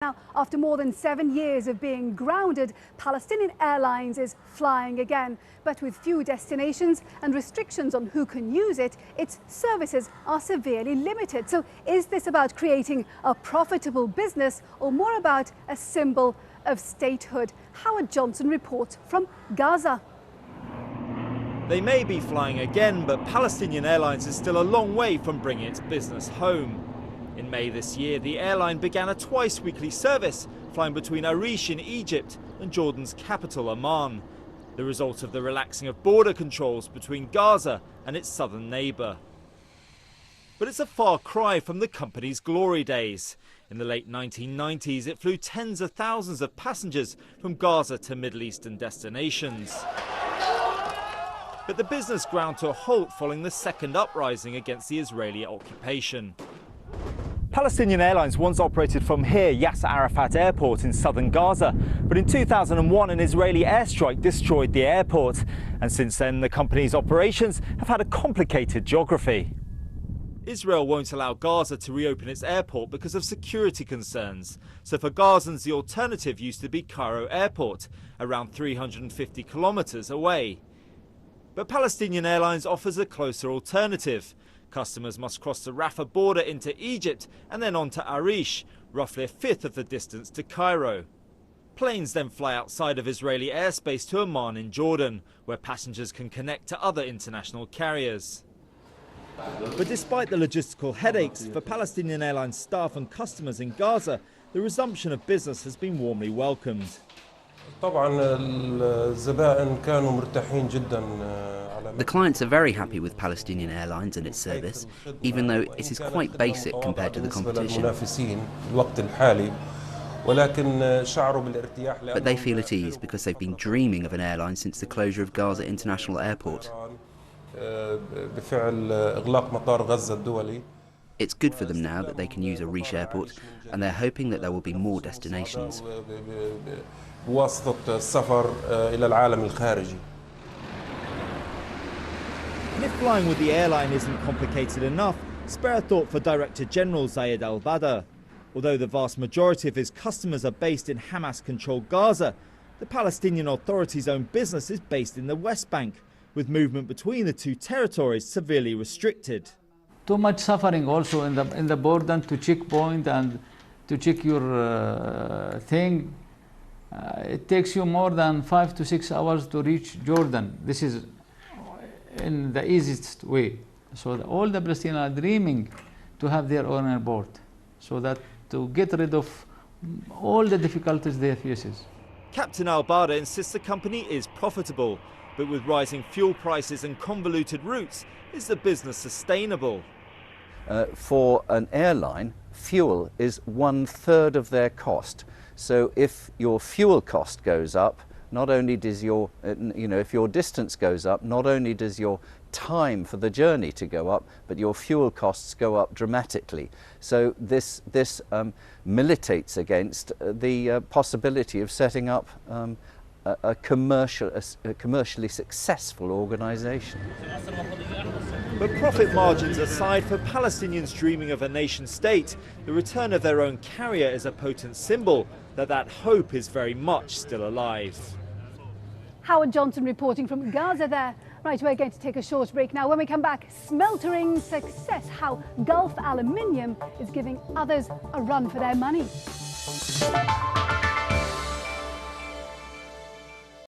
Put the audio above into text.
Now, after more than 7 years of being grounded, Palestinian Airlines is flying again. But with few destinations and restrictions on who can use it, its services are severely limited. So is this about creating a profitable business or more about a symbol of statehood? Howard Johnson reports from Gaza. They may be flying again, but Palestinian Airlines is still a long way from bringing its business home. In May this year, the airline began a twice-weekly service flying between Arish in Egypt and Jordan's capital, Amman, the result of the relaxing of border controls between Gaza and its southern neighbour. But it's a far cry from the company's glory days. In the late 1990s, it flew tens of thousands of passengers from Gaza to Middle Eastern destinations. But the business ground to a halt following the second uprising against the Israeli occupation. Palestinian Airlines once operated from here, Yasser Arafat Airport in southern Gaza. But in 2001, an Israeli airstrike destroyed the airport. And since then, the company's operations have had a complicated geography. Israel won't allow Gaza to reopen its airport because of security concerns. So for Gazans, the alternative used to be Cairo Airport, around 350 kilometers away. But Palestinian Airlines offers a closer alternative. Customers must cross the Rafah border into Egypt and then on to Arish, roughly a fifth of the distance to Cairo. Planes then fly outside of Israeli airspace to Amman in Jordan, where passengers can connect to other international carriers. But despite the logistical headaches for Palestinian Airlines staff and customers in Gaza, the resumption of business has been warmly welcomed. The clients are very happy with Palestinian Airlines and its service, even though it is quite basic compared to the competition. But they feel at ease because they've been dreaming of an airline since the closure of Gaza International Airport. It's good for them now that they can use Arish Airport, and they're hoping that there will be more destinations. And if flying with the airline isn't complicated enough, spare a thought for Director General Al-bada. Although the vast majority of his customers are based in Hamas-controlled Gaza, the Palestinian Authority's own business is based in the West Bank, with movement between the two territories severely restricted. Too much suffering also in the border to checkpoint and to check your thing. It takes you more than 5 to 6 hours to reach Jordan. This is in the easiest way. So all the Palestinians are dreaming to have their own airport, so that to get rid of all the difficulties they faces. Captain Al-bada insists the company is profitable, but with rising fuel prices and convoluted routes, is the business sustainable? For an airline, fuel is 1/3 of their cost. So if your fuel cost goes up, not only does your, if your distance goes up, not only does your time for the journey to go up, but your fuel costs go up dramatically. So this militates against the possibility of setting up a commercially successful organisation. But profit margins aside, for Palestinians dreaming of a nation state, the return of their own carrier is a potent symbol that hope is very much still alive. Howard Johnson reporting from Gaza there. Right, we're going to take a short break now. When we come back, smeltering success, how Gulf Aluminium is giving others a run for their money.